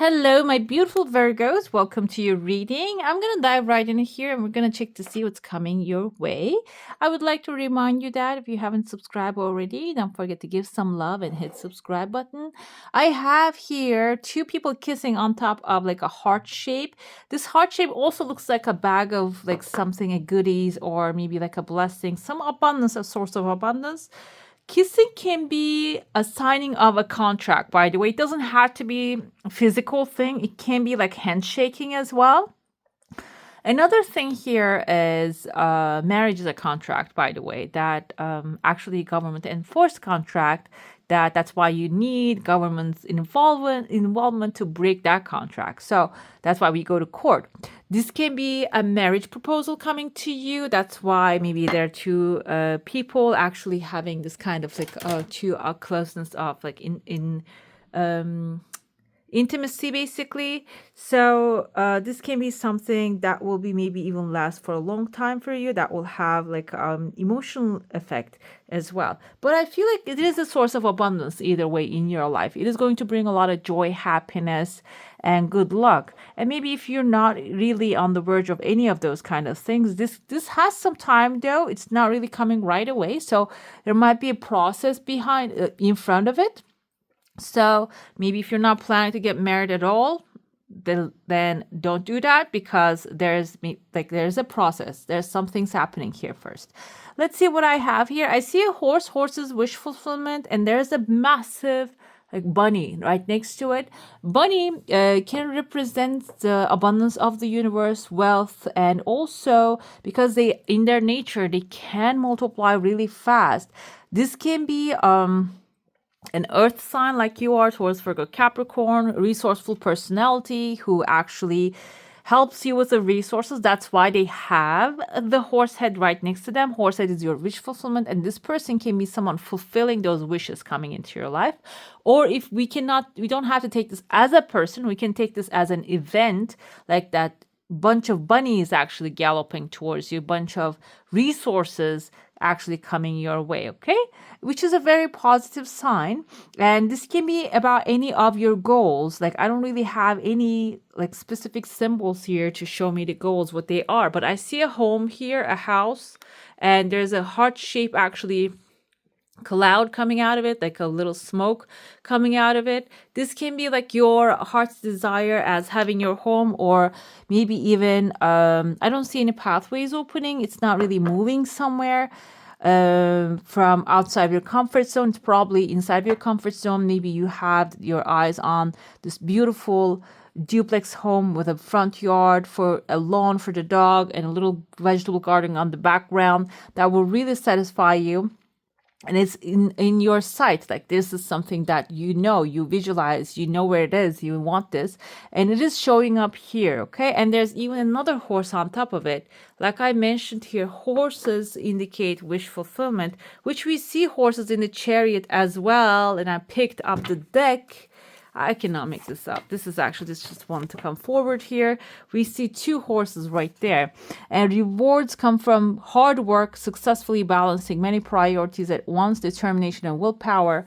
Hello, my beautiful Virgos. Welcome to your reading. I'm going to dive right in here and we're going to check to see what's coming your way. I would like to remind you that if you haven't subscribed already, don't forget to give some love and hit subscribe button. I have here two people kissing on top of like a heart shape. This heart shape also looks like a bag of like something, a goodies or maybe like a blessing, some abundance, a source of abundance. Kissing can be a signing of a contract, by the way. It doesn't have to be a physical thing. It can be like handshaking as well. Another thing here is marriage is a contract, by the way, that actually government enforced contract. That's why you need government's involvement to break that contract. So that's why we go to court. This can be a marriage proposal coming to you. That's why maybe there are two people actually having this kind of like two closeness of like in intimacy basically. So this can be something that will be maybe even last for a long time for you, that will have like emotional effect as well. But I feel like it is a source of abundance either way in your life. It is going to bring a lot of joy, happiness, and good luck. And maybe if you're not really on the verge of any of those kind of things, this has some time though. It's not really coming right away, so there might be a process behind in front of it. So maybe if you're not planning to get married at all, then don't do that, because there's a process. There's some things happening here first. Let's see what I have here. I see a horse's wish fulfillment, and there's a massive like bunny right next to it. Bunny can represent the abundance of the universe, wealth, and also because they in their nature they can multiply really fast. This can be an earth sign like you are, towards Virgo Capricorn, resourceful personality who actually helps you with the resources. That's why they have the horse head right next to them. Horse head is your wish fulfillment, and this person can be someone fulfilling those wishes coming into your life. Or if we don't have to take this as a person, we can take this as an event, like that bunch of bunnies actually galloping towards you, bunch of resources actually coming your way, okay? Which is a very positive sign. And this can be about any of your goals. Like, I don't really have any like specific symbols here to show me the goals, what they are, but I see a home here, a house, and there's a heart shape actually cloud coming out of it, like a little smoke coming out of it. This can be like your heart's desire as having your home, or maybe even I don't see any pathways opening. It's not really moving somewhere from outside your comfort zone. It's probably inside your comfort zone. Maybe you have your eyes on this beautiful duplex home with a front yard, for a lawn for the dog, and a little vegetable garden on the background that will really satisfy you. And it's in your sight, like this is something that you visualize, you know where it is, you want this, and it is showing up here, okay? And there's even another horse on top of it. Like I mentioned here, horses indicate wish fulfillment, which we see horses in the chariot as well. And I picked up the deck. I cannot make this up. This just one to come forward here. We see two horses right there. And rewards come from hard work, successfully balancing many priorities at once, determination and willpower.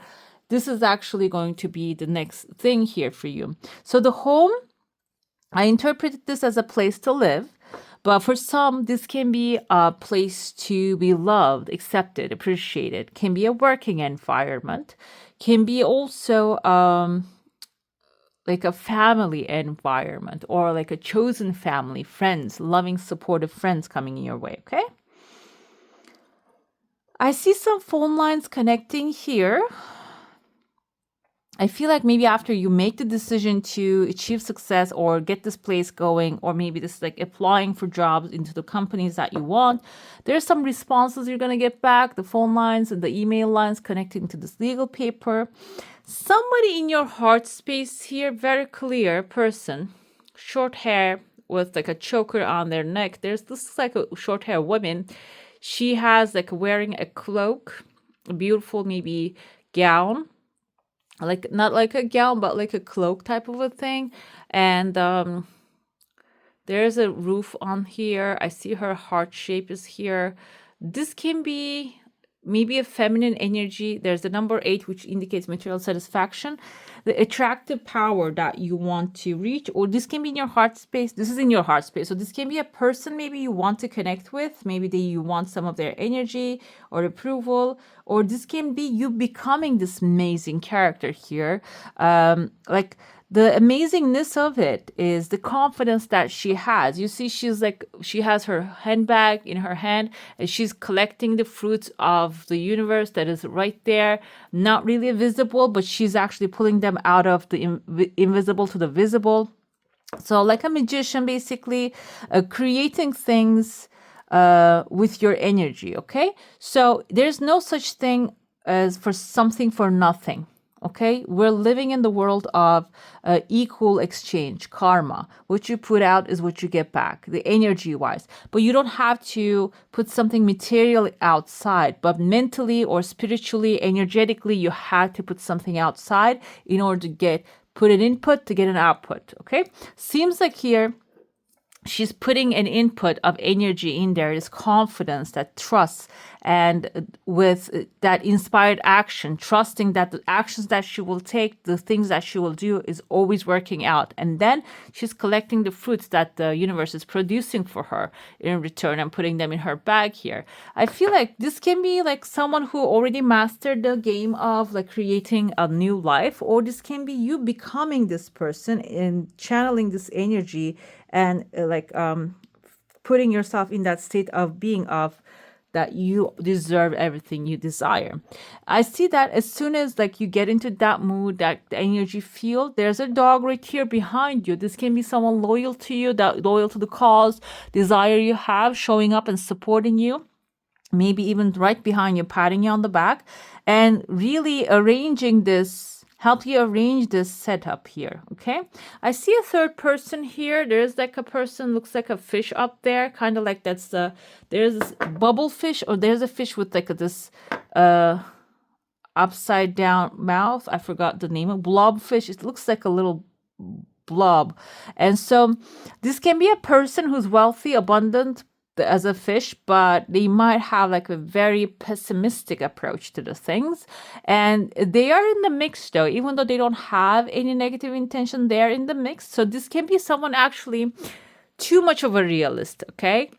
This is actually going to be the next thing here for you. So the home, I interpreted this as a place to live. But for some, this can be a place to be loved, accepted, appreciated. Can be a working environment. Can be also like a family environment, or like a chosen family, friends, loving, supportive friends coming your way, okay? I see some phone lines connecting here. I feel like maybe after you make the decision to achieve success or get this place going, or maybe this is like applying for jobs into the companies that you want, there's some responses you're going to get back, the phone lines and the email lines connecting to this legal paper. Somebody in your heart space here, very clear person, short hair with like a choker on their neck. This is like a short hair woman. She has like wearing a cloak, a beautiful maybe gown, like not like a gown, but like a cloak type of a thing. And there's a roof on here. I see her heart shape is here. This can be maybe a feminine energy. There's the number 8, which indicates material satisfaction, the attractive power that you want to reach, or this can be in your heart space. This is in your heart space. So this can be a person maybe you want to connect with. Maybe you want some of their energy or approval, or this can be you becoming this amazing character here. Like, the amazingness of it is the confidence that she has. You see, she's like, she has her handbag in her hand and she's collecting the fruits of the universe that is right there, not really visible, but she's actually pulling them out of the invisible to the visible. So, like a magician, basically, creating things with your energy. Okay, so there's no such thing as for something for nothing. Okay, we're living in the world of equal exchange, karma. What you put out is what you get back, the energy wise. But you don't have to put something material outside, but mentally or spiritually, energetically, you had to put something outside in order to put an input to get an output. Okay, seems like here she's putting an input of energy in there, this confidence, that trust, and with that inspired action, trusting that the actions that she will take, the things that she will do is always working out. And then she's collecting the fruits that the universe is producing for her in return and putting them in her bag here. I feel like this can be like someone who already mastered the game of like creating a new life, or this can be you becoming this person and channeling this energy and putting yourself in that state of being of that you deserve everything you desire. I see that as soon as like you get into that mood, that energy field, there's a dog right here behind you. This can be someone loyal to you, that loyal to the cause, desire you have, showing up and supporting you. Maybe even right behind you, patting you on the back, and really arranging this, help you arrange this setup here. Okay, I see a third person here. There's like a person, looks like a fish up there, kind of like there's this bubble fish, or there's a fish with like this upside down mouth. I forgot the name of blobfish. It looks like a little blob. And so this can be a person who's wealthy, abundant as a fish, but they might have like a very pessimistic approach to the things. And they are in the mix though, even though they don't have any negative intention, they're in the mix. So this can be someone actually too much of a realist. Okay,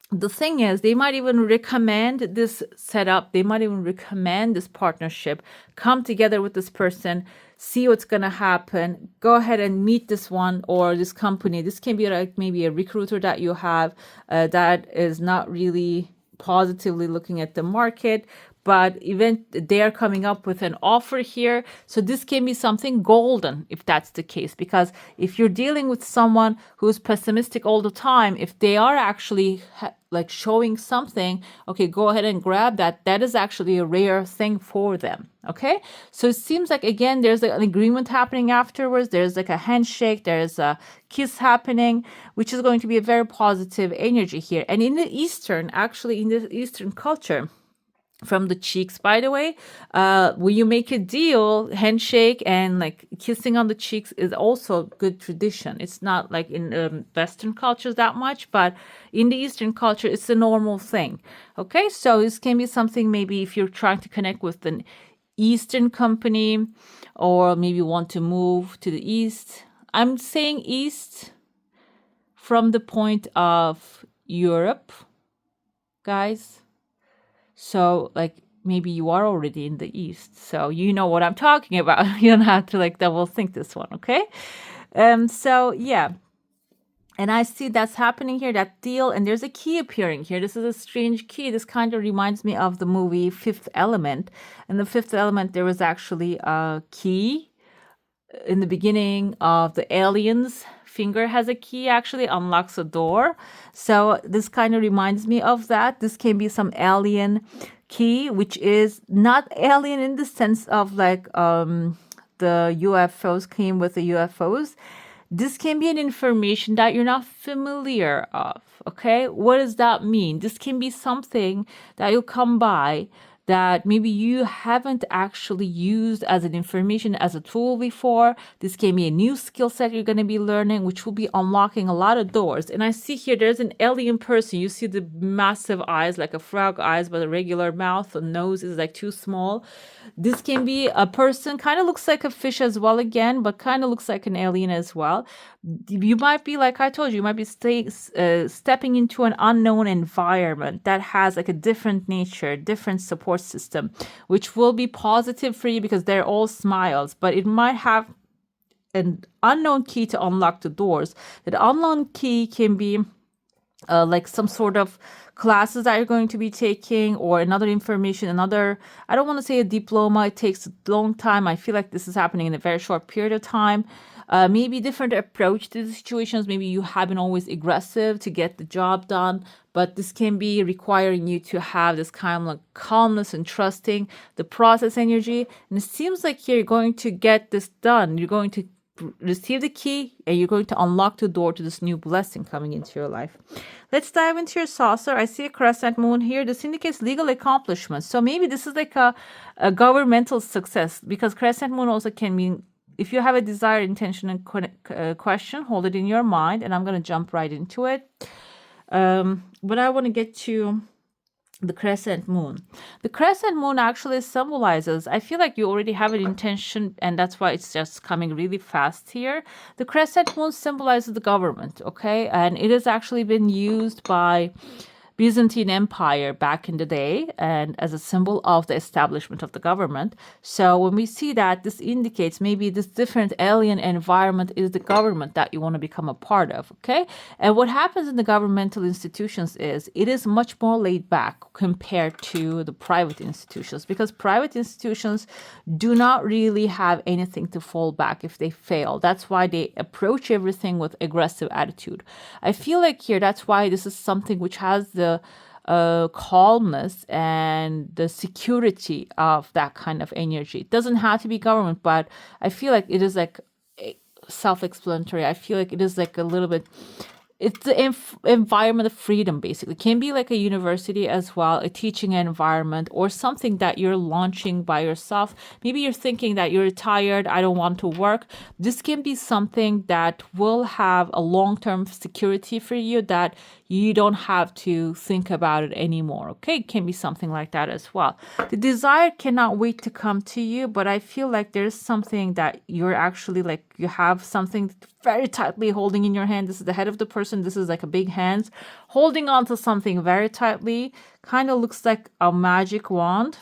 the thing is, they might even recommend this setup, they might even recommend this partnership, come together with this person, see what's going to happen, go ahead and meet this one or this company. This can be like maybe a recruiter that you have that is not really positively looking at the market, but they are coming up with an offer here. So this can be something golden if that's the case, because if you're dealing with someone who's pessimistic all the time, if they are actually like showing something, okay, go ahead and grab that. That is actually a rare thing for them. Okay, so it seems like again there's an agreement happening afterwards. There's like a handshake, there's a kiss happening, which is going to be a very positive energy here. And in the Eastern, actually in the Eastern culture, from the cheeks, by the way, when you make a deal, handshake and like kissing on the cheeks is also good tradition. It's not like in Western cultures that much, but in the Eastern culture, it's a normal thing. Okay, so this can be something maybe if you're trying to connect with an Eastern company, or maybe want to move to the East. I'm saying East from the point of Europe, guys. So, like, maybe you are already in the East, so you know what I'm talking about. You don't have to, like, double think this one, okay? So, yeah. And I see that's happening here, that deal, and there's a key appearing here. This is a strange key. This kind of reminds me of the movie Fifth Element. In the Fifth Element, there was actually a key in the beginning of the aliens. Finger has a key, actually unlocks a door. So this kind of reminds me of that. This can be some alien key, which is not alien in the sense of like the UFOs came with the UFOs. This can be an information that you're not familiar of. Okay, what does that mean? This can be something that you'll come by that maybe you haven't actually used as an information, as a tool before. This can be a new skill set you're going to be learning, which will be unlocking a lot of doors. And I see here there's an alien person. You see the massive eyes, like a frog eyes, but a regular mouth. The nose is like too small. This can be a person, kind of looks like a fish as well again, but kind of looks like an alien as well. You might be, like I told you, you might be stepping into an unknown environment that has like a different nature, different support system, which will be positive for you because they're all smiles, but it might have an unknown key to unlock the doors. That unknown key can be like some sort of classes that you're going to be taking, or another information, another, I don't want to say a diploma. It takes a long time. I feel like this is happening in a very short period of time. Maybe different approach to the situations. Maybe you have been always aggressive to get the job done, but this can be requiring you to have this kind of like calmness and trusting the process energy. And it seems like here you're going to get this done. You're going to receive the key and you're going to unlock the door to this new blessing coming into your life. Let's dive into your saucer. I see a crescent moon here. This indicates legal accomplishments. So maybe this is like a governmental success, because crescent moon also can mean, if you have a desired intention and question, hold it in your mind. And I'm going to jump right into it. But I want to get to the crescent moon. The crescent moon actually symbolizes, I feel like you already have an intention, and that's why it's just coming really fast here. The crescent moon symbolizes the government, okay? And it has actually been used by Byzantine Empire back in the day, and as a symbol of the establishment of the government. So when we see that, this indicates maybe this different alien environment is the government that you want to become a part of, okay? And what happens in the governmental institutions is it is much more laid back compared to the private institutions, because private institutions do not really have anything to fall back if they fail. That's why they approach everything with aggressive attitude. I feel like here, that's why this is something which has the calmness and the security of that kind of energy. It doesn't have to be government, but I feel like it is like self-explanatory. I feel like it is like a little bit, it's the environment of freedom, basically. It can be like a university as well, a teaching environment, or something that you're launching by yourself. Maybe you're thinking that you're tired, I don't want to work. This can be something that will have a long-term security for you, that you don't have to think about it anymore, okay? It can be something like that as well. The desire cannot wait to come to you, but I feel like there's something that you're actually like, you have something very tightly holding in your hand. This is the head of the person. This is like a big hand holding on to something very tightly. Kind of looks like a magic wand.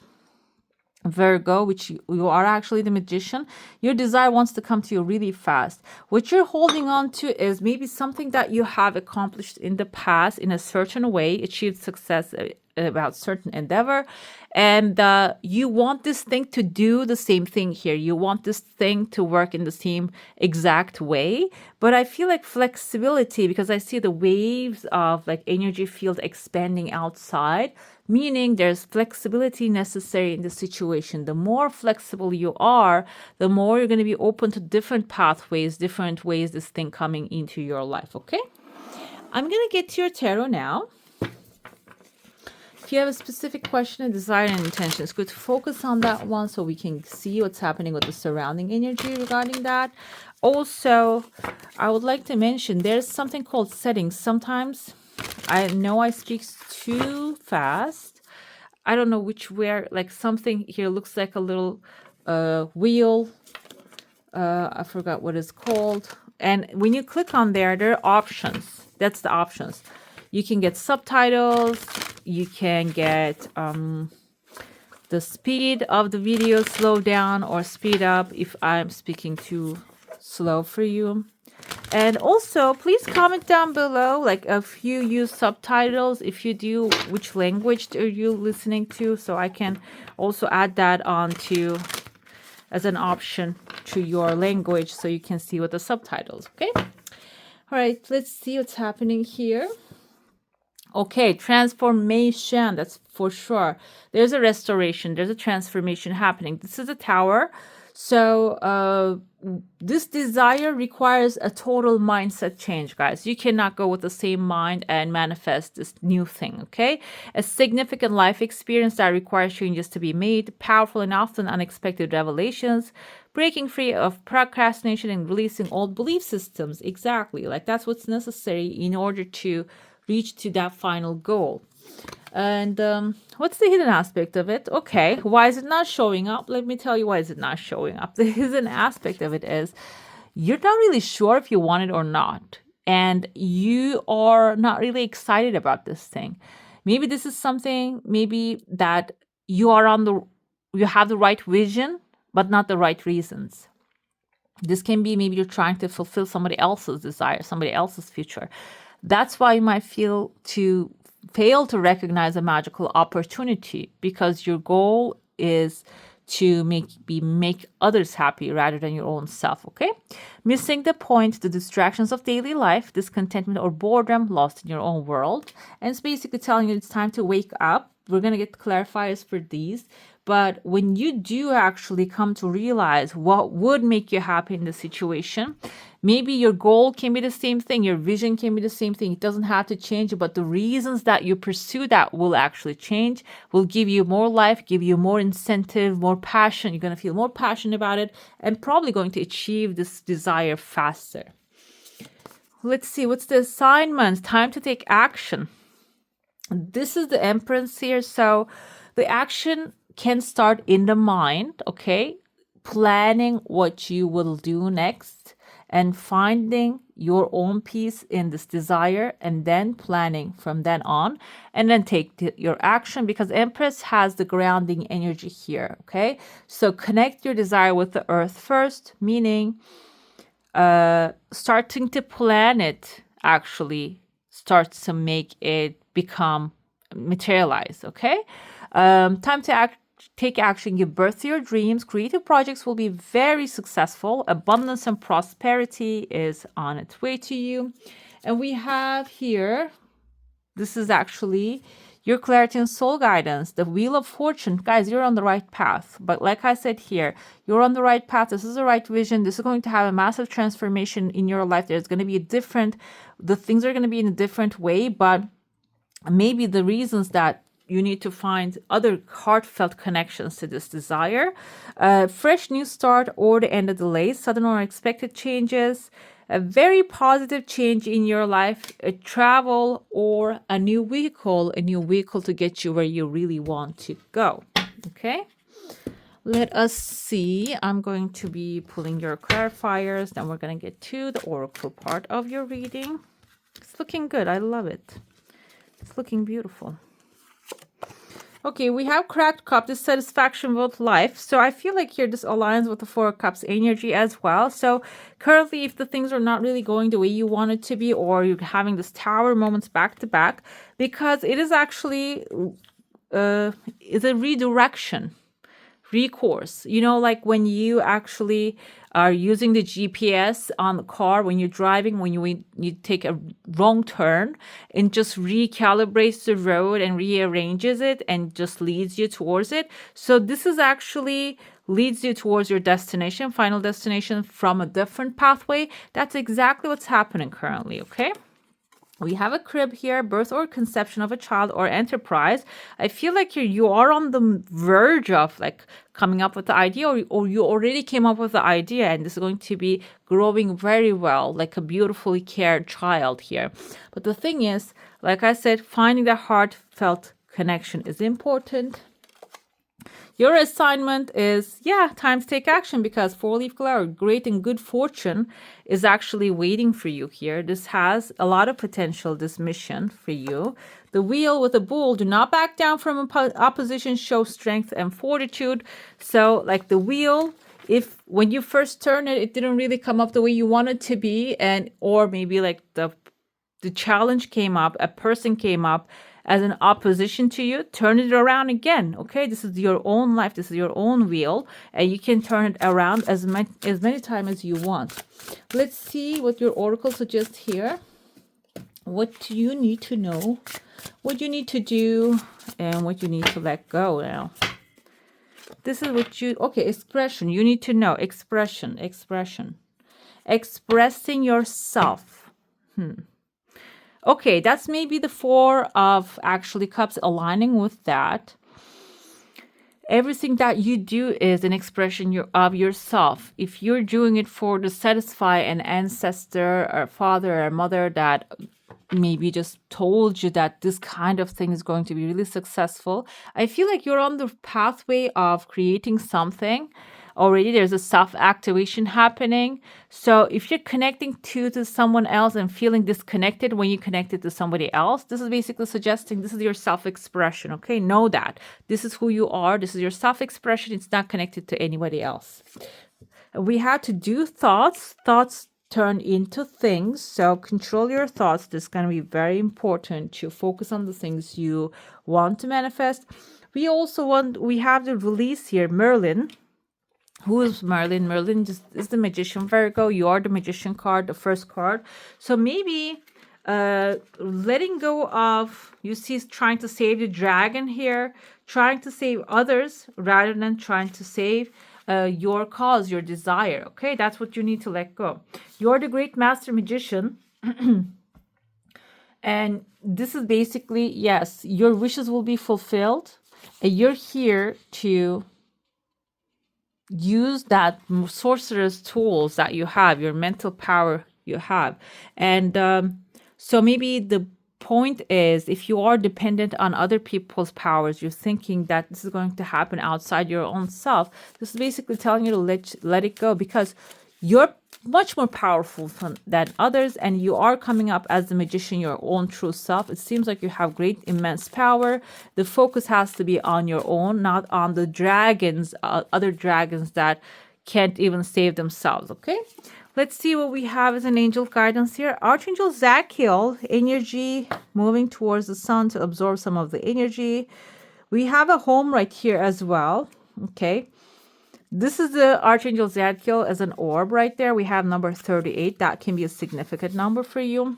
Virgo, which you are actually the magician. Your desire wants to come to you really fast. What you're holding on to is maybe something that you have accomplished in the past in a certain way, achieved success about certain endeavor, and you want this thing to do the same thing here. You want this thing to work in the same exact way. But I feel like flexibility, because I see the waves of like energy field expanding outside, meaning there's flexibility necessary in the situation. The more flexible you are, the more you're going to be open to different pathways, different ways this thing coming into your life, okay? I'm going to get to your tarot now. If you have a specific question, a desire, and intention, it's good to focus on that one so we can see what's happening with the surrounding energy regarding that. Also, I would like to mention there's something called settings. Sometimes I know I speak too fast. I don't know where, like something here looks like a little wheel. I forgot what it's called. And when you click on there, there are options. That's the options. You can get subtitles. You can get the speed of the video slow down or speed up if I'm speaking too slow for you. And also, please comment down below, like if you use subtitles, if you do, which language are you listening to, so I can also add that on to as an option to your language so you can see with the subtitles, okay? All right, let's see what's happening here. Okay, transformation, that's for sure. There's a restoration, there's a transformation happening. This is a tower. So this desire requires a total mindset change, guys. You cannot go with the same mind and manifest this new thing, okay? A significant life experience that requires changes to be made, powerful and often unexpected revelations, breaking free of procrastination and releasing old belief systems. Exactly. Like that's what's necessary in order to reach to that final goal. And what's the hidden aspect of it? Okay, why is it not showing up? Let me tell you why is it not showing up. The hidden aspect of it is you're not really sure if you want it or not. And you are not really excited about this thing. Maybe this is something maybe that you are you have the right vision, but not the right reasons. This can be maybe you're trying to fulfill somebody else's desire, somebody else's future. That's why you might feel to fail to recognize a magical opportunity because your goal is to make others happy rather than your own self, okay? Missing the point, the distractions of daily life, discontentment or boredom, lost in your own world. And it's basically telling you it's time to wake up. We're going to get clarifiers for these. But when you do actually come to realize what would make you happy in the situation, maybe your goal can be the same thing, your vision can be the same thing. It doesn't have to change, but the reasons that you pursue that will actually change, will give you more life, give you more incentive, more passion. You're going to feel more passionate about it and probably going to achieve this desire faster. Let's see, what's the assignment? Time to take action. This is the Empress here. So the action can start in the mind, okay? Planning what you will do next and finding your own peace in this desire and then planning from then on and then take your action because Empress has the grounding energy here, okay? So connect your desire with the earth first, meaning starting to plan it actually starts to make it become materialize, okay? Time to take action, give birth to your dreams. Creative projects will be very successful. Abundance and prosperity is on its way to you. And we have here, this is actually your clarity and soul guidance, the wheel of fortune. Guys, you're on the right path. But like I said here, you're on the right path. This is the right vision. This is going to have a massive transformation in your life. There's going to be the things are going to be in a different way, but maybe the reasons that you need to find other heartfelt connections to this desire. Fresh new start or the end of delays, sudden or unexpected changes, a very positive change in your life, a travel or a new vehicle to get you where you really want to go. Okay. Let us see. I'm going to be pulling your clarifiers. Then we're going to get to the oracle part of your reading. It's looking good. I love it. It's looking beautiful. Okay, we have cracked cup, dissatisfaction with life. So I feel like here this aligns with the Four of Cups energy as well. So currently, if the things are not really going the way you want it to be, or you're having this tower moments back to back, because it is actually is a redirection, recourse. You know, like when you actually are using the GPS on the car when you're driving, when you take a wrong turn, and just recalibrates the road and rearranges it and just leads you towards it. So this is actually leads you towards your destination, final destination from a different pathway. That's exactly what's happening currently, okay? We have a crib here, birth or conception of a child or enterprise. I feel like you are on the verge of like coming up with the idea, or you already came up with the idea, and this is going to be growing very well, like a beautifully cared child here. But the thing is, like I said, finding the heartfelt connection is important. Your assignment is, time to take action because four-leaf clover, great and good fortune is actually waiting for you here. This has a lot of potential, this mission for you. The wheel with the bull, do not back down from opposition, show strength and fortitude. So like the wheel, if when you first turn it, it didn't really come up the way you wanted to be, or maybe like the challenge came up, a person came up as an opposition to you, turn it around again. Okay, this is your own life, this is your own wheel, and you can turn it around as many times as you want. Let's see what your oracle suggests here. What do you need to know, what you need to do, and what you need to let go now. This is what you, okay, expression. You need to know expression. Expressing yourself. Okay, that's maybe the Four of actually Cups aligning with that. Everything that you do is an expression of yourself. If you're doing it for to satisfy an ancestor or father or mother that maybe just told you that this kind of thing is going to be really successful, I feel like you're on the pathway of creating something. Already there's a self-activation happening. So if you're connecting to someone else and feeling disconnected when you connected to somebody else, this is basically suggesting this is your self-expression. Okay, know that this is who you are. This is your self-expression. It's not connected to anybody else. We have to do thoughts turn into things. So control your thoughts. This is going to be very important to focus on the things you want to manifest. We have the release here, Merlin. Who is Merlin? Merlin is the magician, Virgo. You are the magician card, the first card. So maybe letting go of, you see, trying to save the dragon here, trying to save others rather than trying to save your cause, your desire. Okay, that's what you need to let go. You're the great master magician. And this is basically, yes, your wishes will be fulfilled. And you're here to use that sorcerer's tools that you have, your mental power you have. And so maybe the point is, if you are dependent on other people's powers, you're thinking that this is going to happen outside your own self. This is basically telling you to let it go, because you're much more powerful than others, and you are coming up as the magician, your own true self. It seems like you have great, immense power. The focus has to be on your own, not on the dragons, other dragons that can't even save themselves. Okay, let's see what we have as an angel guidance here. Archangel Zadkiel, energy moving towards the sun to absorb some of the energy. We have a home right here as well. Okay. This is the Archangel Zadkiel as an orb right there. We have number 38. That can be a significant number for you.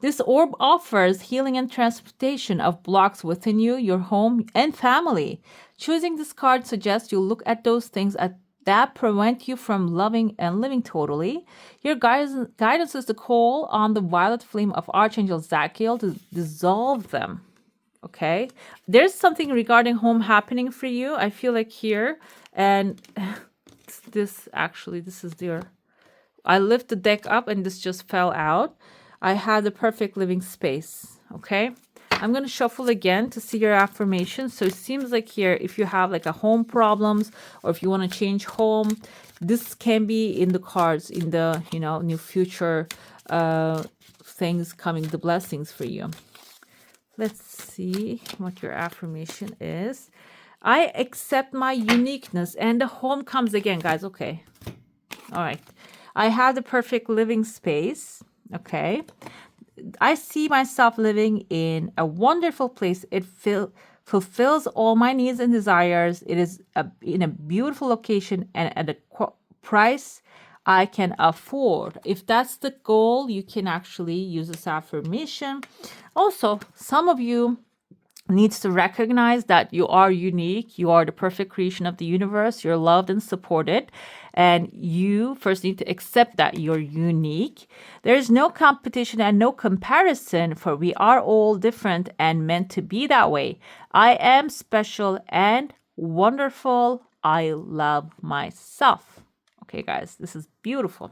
This orb offers healing and transmutation of blocks within you, your home, and family. Choosing this card suggests you look at those things that prevent you from loving and living totally. Your guidance is to call on the violet flame of Archangel Zadkiel to dissolve them. Okay, there's something regarding home happening for you. I feel like here, and this is your, I lift the deck up and this just fell out. I had the perfect living space. Okay, I'm going to shuffle again to see your affirmations. So it seems like here, if you have like a home problems, or if you want to change home, this can be in the cards in the, new future things coming, the blessings for you. Let's see what your affirmation is. I accept my uniqueness, and the home comes again, guys. Okay. All right. I have the perfect living space. Okay. I see myself living in a wonderful place. It fulfills all my needs and desires. It is in a beautiful location and at a price I can afford. If that's the goal, you can actually use this affirmation. Also, some of you needs to recognize that you are unique. You are the perfect creation of the universe. You're loved and supported. And you first need to accept that you're unique. There is no competition and no comparison, for we are all different and meant to be that way. I am special and wonderful. I love myself. Okay, guys, this is beautiful.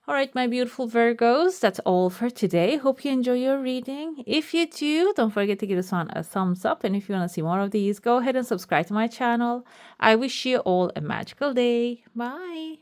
All right, my beautiful Virgos, that's all for today. Hope you enjoy your reading. If you do, don't forget to give this one a thumbs up. And if you want to see more of these, go ahead and subscribe to my channel. I wish you all a magical day. Bye.